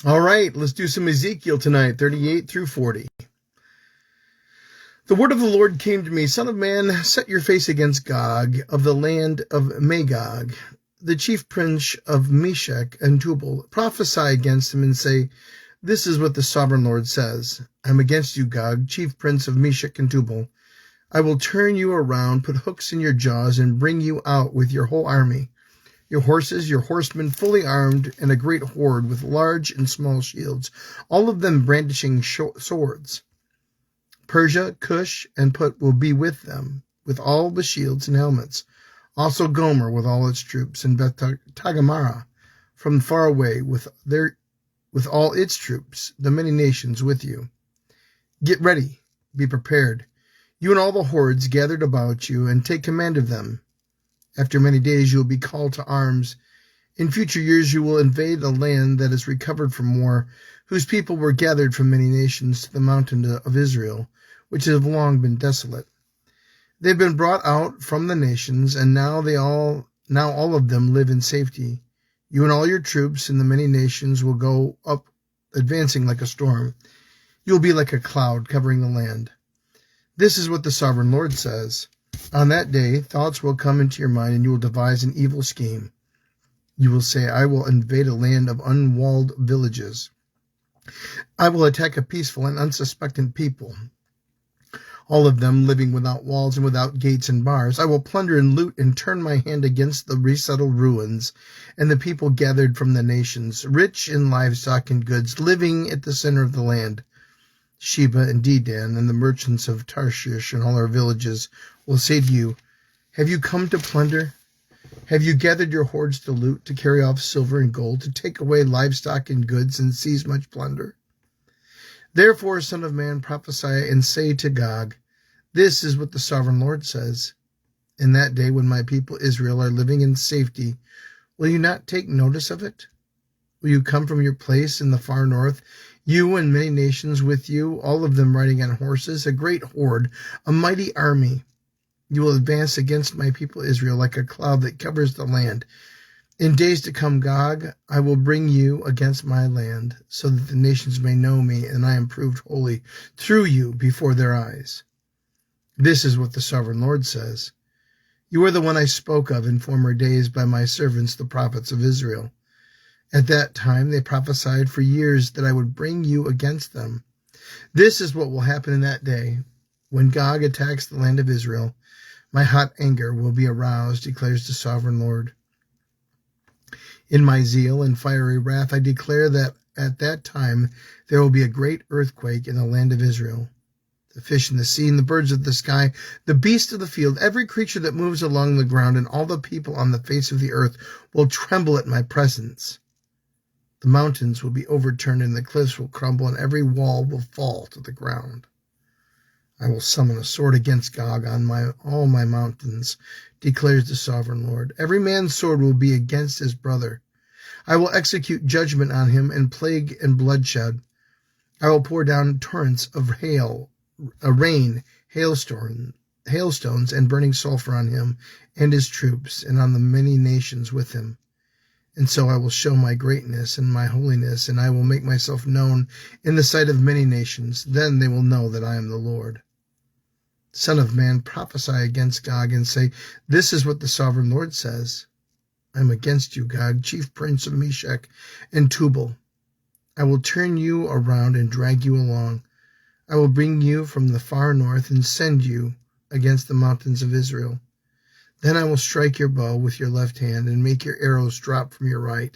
All right, let's do some Ezekiel tonight, 38 through 40. The word of the Lord came to me, Son of man, set your face against Gog of the land of Magog, the chief prince of Meshech and Tubal. Prophesy against him and say, This is what the sovereign Lord says. I am against you, Gog, chief prince of Meshech and Tubal. I will turn you around, put hooks in your jaws, and bring you out with your whole army. Your horses, your horsemen fully armed, and a great horde with large and small shields, all of them brandishing swords. Persia, Cush, and Put will be with them, with all the shields and helmets. Also Gomer with all its troops, and Beth Tagamara from far away with all its troops, the many nations with you. Get ready, be prepared, you and all the hordes gathered about you, and take command of them. After many days you will be called to arms. In future years you will invade a land that is recovered from war, whose people were gathered from many nations to the mountain of Israel, which have long been desolate. They have been brought out from the nations, and now all of them live in safety. You and all your troops in the many nations will go up, advancing like a storm. You will be like a cloud covering the land. This is what the sovereign Lord says. On that day, thoughts will come into your mind, and you will devise an evil scheme. You will say, I will invade a land of unwalled villages. I will attack a peaceful and unsuspecting people, all of them living without walls and without gates and bars. I will plunder and loot and turn my hand against the resettled ruins and the people gathered from the nations, rich in livestock and goods, living at the center of the land. Sheba and Dedan and the merchants of Tarshish and all our villages will say to you, Have you come to plunder? Have you gathered your hordes to loot, to carry off silver and gold, to take away livestock and goods and seize much plunder? Therefore, Son of man, prophesy and say to Gog, This is what the sovereign Lord says. In that day when my people Israel are living in safety, will you not take notice of it? Will you come from your place in the far north, you and many nations with you, all of them riding on horses, a great horde, a mighty army? You will advance against my people Israel like a cloud that covers the land. In days to come, Gog, I will bring you against my land, so that the nations may know me, and I am proved holy through you before their eyes. This is what the sovereign Lord says. You are the one I spoke of in former days by my servants, the prophets of Israel. At that time they prophesied for years that I would bring you against them. This is what will happen in that day. When Gog attacks the land of Israel, my hot anger will be aroused, declares the sovereign Lord. In my zeal and fiery wrath I declare that at that time there will be a great earthquake in the land of Israel. The fish in the sea and the birds of the sky, the beasts of the field, every creature that moves along the ground, and all the people on the face of the earth will tremble at my presence. The mountains will be overturned, and the cliffs will crumble, and every wall will fall to the ground. I will summon a sword against Gog on all my mountains, declares the sovereign Lord. Every man's sword will be against his brother. I will execute judgment on him in plague and bloodshed. I will pour down torrents of rain, hailstones, and burning sulfur on him and his troops, and on the many nations with him. And so I will show my greatness and my holiness, and I will make myself known in the sight of many nations. Then they will know that I am the Lord. Son of man, prophesy against Gog and say, This is what the sovereign Lord says. I am against you, Gog, chief prince of Meshech and Tubal. I will turn you around and drag you along. I will bring you from the far north and send you against the mountains of Israel. Then I will strike your bow with your left hand and make your arrows drop from your right.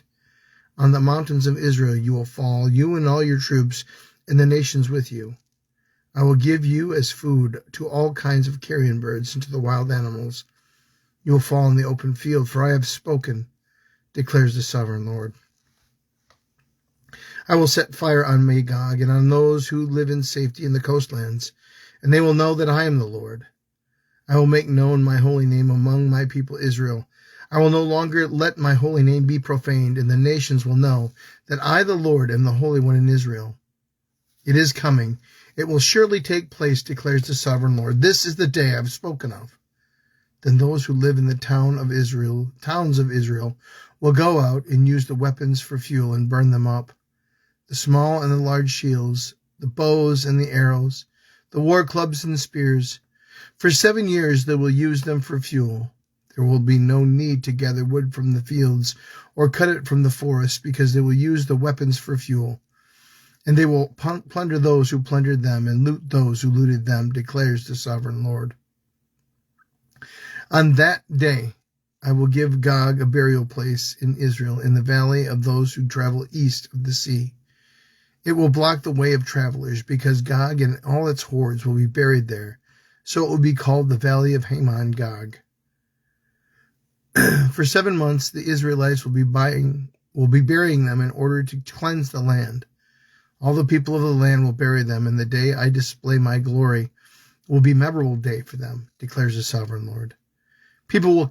On the mountains of Israel you will fall, you and all your troops, and the nations with you. I will give you as food to all kinds of carrion birds and to the wild animals. You will fall in the open field, for I have spoken, declares the sovereign Lord. I will set fire on Magog and on those who live in safety in the coastlands, and they will know that I am the Lord. I will make known my holy name among my people Israel. I will no longer let my holy name be profaned, and the nations will know that I, the Lord, am the Holy One in Israel. It is coming. It will surely take place, declares the sovereign Lord. This is the day I have spoken of. Then those who live in the towns of Israel will go out and use the weapons for fuel and burn them up. the small and the large shields, the bows and the arrows, the war clubs and spears. For 7 years they will use them for fuel. There will be no need to gather wood from the fields or cut it from the forest, because they will use the weapons for fuel. And they will plunder those who plundered them and loot those who looted them, declares the sovereign Lord. On that day I will give Gog a burial place in Israel, in the valley of those who travel east of the sea. It will block the way of travelers, because Gog and all its hordes will be buried there. So it will be called the Valley of Hamon Gog. For 7 months the Israelites will be burying them in order to cleanse the land. All the people of the land will bury them, and the day I display my glory will be a memorable day for them, declares the sovereign Lord. People will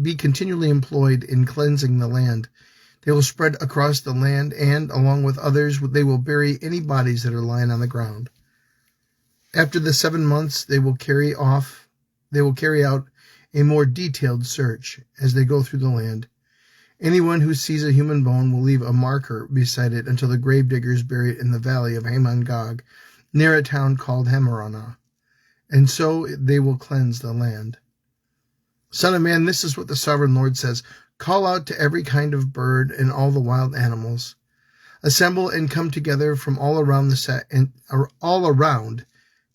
be continually employed in cleansing the land. They will spread across the land, and, along with others, they will bury any bodies that are lying on the ground. After the 7 months, they will carry out a more detailed search as they go through the land. Anyone who sees a human bone will leave a marker beside it until the grave diggers bury it in the valley of Hamon Gog, near a town called Hamarana, and so they will cleanse the land. Son of man, this is what the sovereign Lord says. Call out to every kind of bird and all the wild animals. Assemble and come together from all around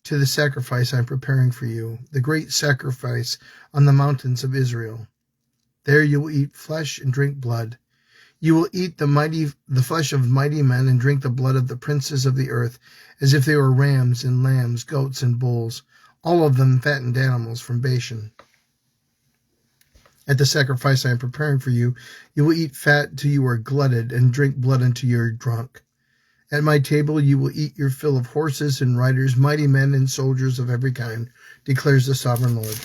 to the sacrifice I am preparing for you, the great sacrifice on the mountains of Israel. There you will eat flesh and drink blood. You will eat the flesh of mighty men and drink the blood of the princes of the earth, as if they were rams and lambs, goats and bulls, all of them fattened animals from Bashan. At the sacrifice I am preparing for you, you will eat fat till you are glutted, and drink blood until you are drunk. At my table you will eat your fill of horses and riders, mighty men and soldiers of every kind, declares the sovereign Lord.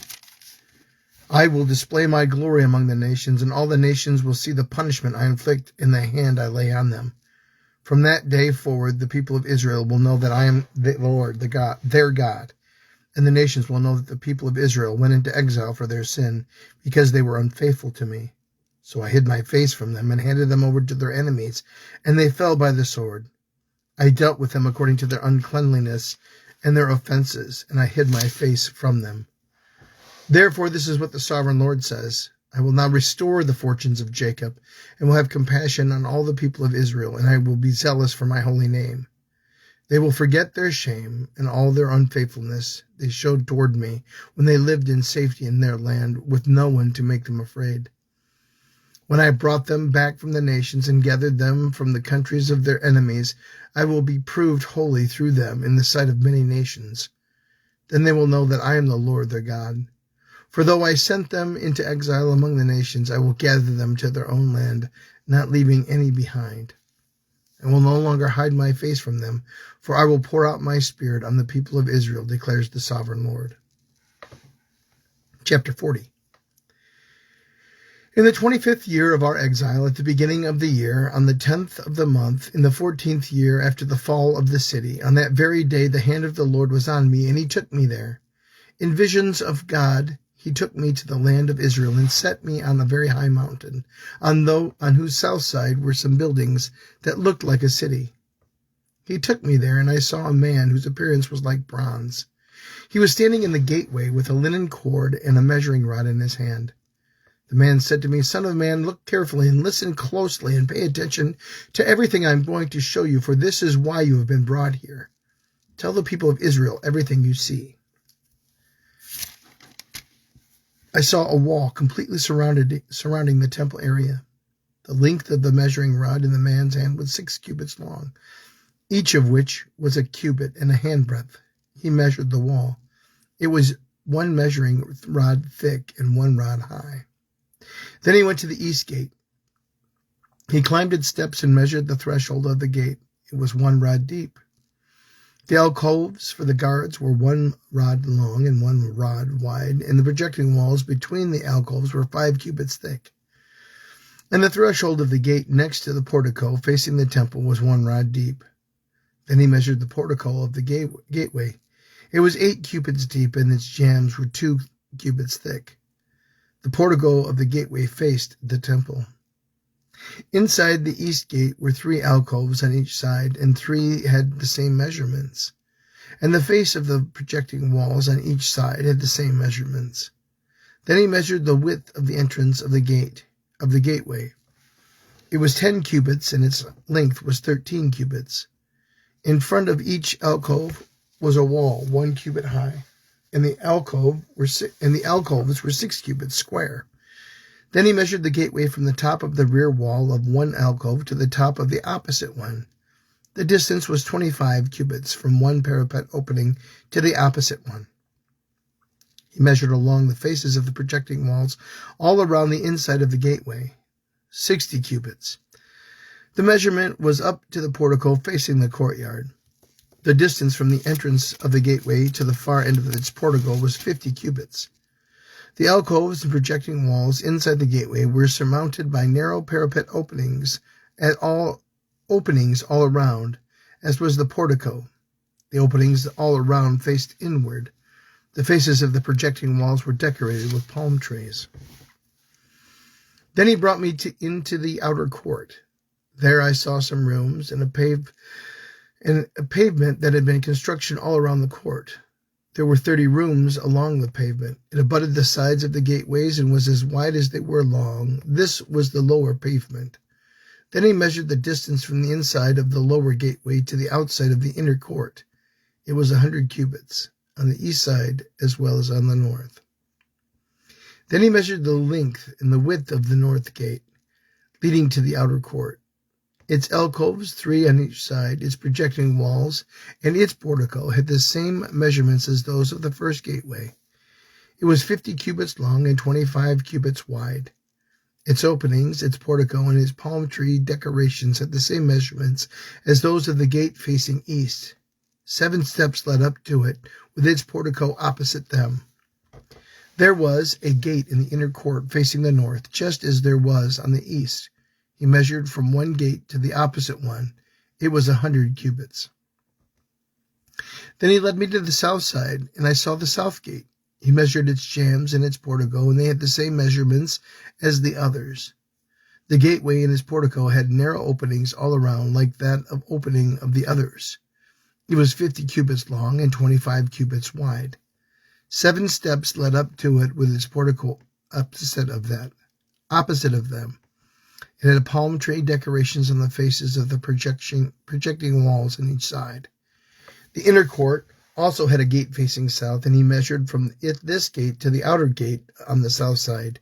I will display my glory among the nations, and all the nations will see the punishment I inflict in the hand I lay on them. From that day forward, the people of Israel will know that I am the Lord, their God, and the nations will know that the people of Israel went into exile for their sin, because they were unfaithful to me. So I hid my face from them and handed them over to their enemies, and they fell by the sword. I dealt with them according to their uncleanliness and their offenses, and I hid my face from them. Therefore, this is what the sovereign Lord says. I will now restore the fortunes of Jacob, and will have compassion on all the people of Israel, and I will be zealous for my holy name. They will forget their shame and all their unfaithfulness they showed toward me when they lived in safety in their land, with no one to make them afraid. When I brought them back from the nations and gathered them from the countries of their enemies, I will be proved holy through them in the sight of many nations. Then they will know that I am the Lord their God. For though I sent them into exile among the nations, I will gather them to their own land, not leaving any behind. I will no longer hide my face from them, for I will pour out my spirit on the people of Israel, declares the sovereign Lord. Chapter 40. In the 25th year of our exile, at the beginning of the year, on the 10th of the month, in the 14th year after the fall of the city, on that very day the hand of the Lord was on me, and he took me there. In visions of God, he took me to the land of Israel and set me on a very high mountain, on whose south side were some buildings that looked like a city. He took me there, and I saw a man whose appearance was like bronze. He was standing in the gateway with a linen cord and a measuring rod in his hand. The man said to me, Son of man, look carefully and listen closely and pay attention to everything I am going to show you, for this is why you have been brought here. Tell the people of Israel everything you see. I saw a wall completely surrounding the temple area. The length of the measuring rod in the man's hand was 6 cubits long, each of which was a cubit and a handbreadth. He measured the wall. It was 1 measuring rod thick and 1 rod high. Then he went to the east gate. He climbed its steps and measured the threshold of the gate. It was 1 rod deep. The alcoves for the guards were 1 rod long and 1 rod wide, and the projecting walls between the alcoves were 5 cubits thick. And the threshold of the gate next to the portico facing the temple was 1 rod deep. Then he measured the portico of the gateway. It was 8 cubits deep, and its jambs were 2 cubits thick. The portico of the gateway faced the temple. Inside the east gate were 3 alcoves on each side, and 3 had the same measurements. And the face of the projecting walls on each side had the same measurements. Then he measured the width of the entrance of the gateway. It was 10 cubits, and its length was 13 cubits. In front of each alcove was a wall 1 cubit high, and the alcoves were 6 cubits square. Then he measured the gateway from the top of the rear wall of one alcove to the top of the opposite one. The distance was 25 cubits from one parapet opening to the opposite one. He measured along the faces of the projecting walls all around the inside of the gateway, 60 cubits. The measurement was up to the portico facing the courtyard. The distance from the entrance of the gateway to the far end of its portico was 50 cubits. The alcoves and projecting walls inside the gateway were surmounted by narrow parapet openings all around, as was the portico. The openings all around faced inward. The faces of the projecting walls were decorated with palm trees. Then he brought me into the outer court. There I saw some rooms and a pavement that had been construction all around the court. There were 30 rooms along the pavement. It abutted the sides of the gateways and was as wide as they were long. This was the lower pavement. Then he measured the distance from the inside of the lower gateway to the outside of the inner court. It was 100 cubits, on the east side as well as on the north. Then he measured the length and the width of the north gate, leading to the outer court. Its alcoves, 3 on each side, its projecting walls, and its portico had the same measurements as those of the first gateway. It was 50 cubits long and 25 cubits wide. Its openings, its portico, and its palm tree decorations had the same measurements as those of the gate facing east. 7 steps led up to it, with its portico opposite them. There was a gate in the inner court facing the north, just as there was on the east. He measured from one gate to the opposite one. It was 100 cubits. Then he led me to the south side, and I saw the south gate. He measured its jambs and its portico, and they had the same measurements as the others. The gateway and its portico had narrow openings all around, like that of opening of the others. It was 50 cubits long and 25 cubits wide. 7 steps led up to it, with its portico opposite of them. It had palm tree decorations on the faces of the projecting walls on each side. The inner court also had a gate facing south, and he measured from this gate to the outer gate on the south side.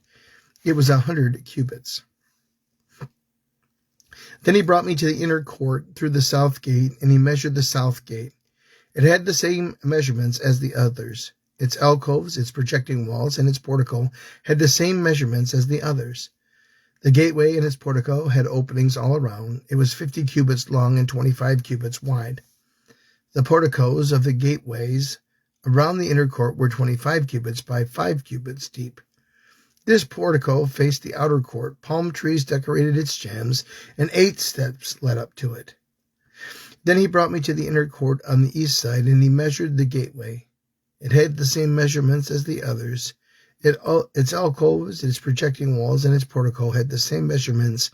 It was 100 cubits. Then he brought me to the inner court through the south gate, and he measured the south gate. It had the same measurements as the others. Its alcoves, its projecting walls, and its portico had the same measurements as the others. The gateway and its portico had openings all around. It was 50 cubits long and 25 cubits wide. The porticos of the gateways around the inner court were 25 cubits by 5 cubits deep. This portico faced the outer court. Palm trees decorated its jambs, and 8 steps led up to it. Then he brought me to the inner court on the east side, and he measured the gateway. It had the same measurements as the others. Its alcoves, its projecting walls, and its portico had the same measurements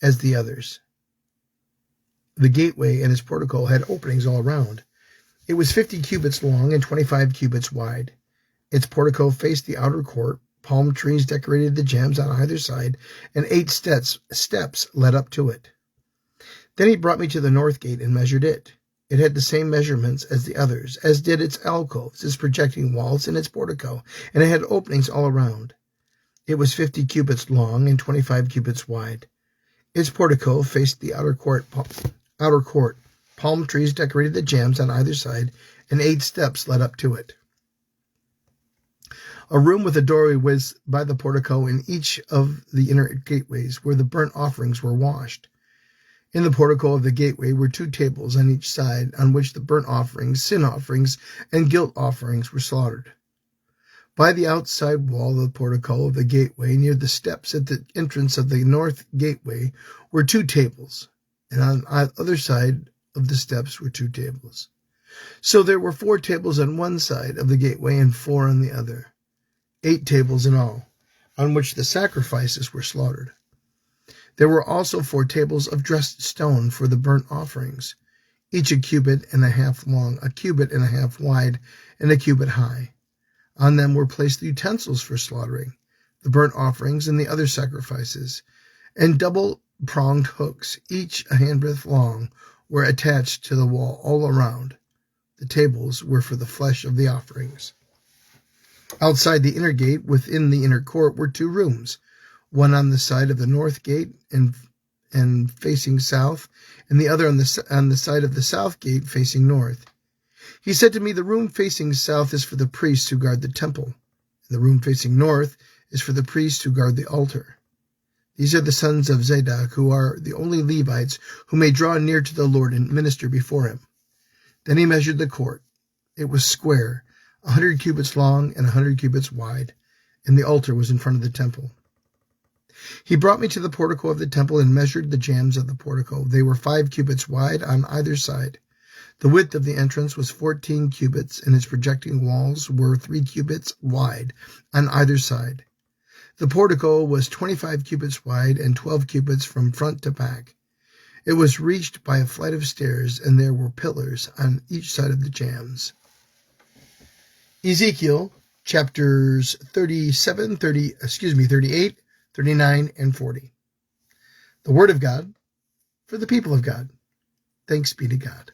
as the others. The gateway and its portico had openings all around. It was 50 cubits long and 25 cubits wide. Its portico faced the outer court. Palm trees decorated the jambs on either side, and 8 steps led up to it. Then he brought me to the north gate and measured it. It had the same measurements as the others, as did its alcoves, its projecting walls, and its portico, and it had openings all around. It was 50 cubits long and 25 cubits wide. Its portico faced the outer court. Palm trees decorated the jambs on either side, and 8 steps led up to it. A room with a doorway was by the portico in each of the inner gateways, where the burnt offerings were washed. In the portico of the gateway were 2 tables on each side, on which the burnt offerings, sin offerings, and guilt offerings were slaughtered. By the outside wall of the portico of the gateway, near the steps at the entrance of the north gateway, were 2 tables, and on the other side of the steps were 2 tables. So there were 4 tables on one side of the gateway and 4 on the other, 8 tables in all, on which the sacrifices were slaughtered. There were also 4 tables of dressed stone for the burnt offerings, each a cubit and a half long, a cubit and a half wide, and a cubit high. On them were placed the utensils for slaughtering, the burnt offerings and the other sacrifices, and double-pronged hooks, each a handbreadth long, were attached to the wall all around. The tables were for the flesh of the offerings. Outside the inner gate, within the inner court, were 2 rooms, one on the side of the north gate and facing south, and the other on the side of the south gate facing north. He said to me, the room facing south is for the priests who guard the temple, and the room facing north is for the priests who guard the altar. These are the sons of Zadok, who are the only Levites who may draw near to the Lord and minister before him. Then he measured the court. It was square, 100 cubits long and 100 cubits wide, and the altar was in front of the temple. He brought me to the portico of the temple and measured the jambs of the portico. They were 5 cubits wide on either side. The width of the entrance was 14 cubits, and its projecting walls were 3 cubits wide on either side. The portico was 25 cubits wide and 12 cubits from front to back. It was reached by a flight of stairs, and there were pillars on each side of the jambs. Ezekiel chapters 38, 39, and 40. The word of God for the people of God. Thanks be to God.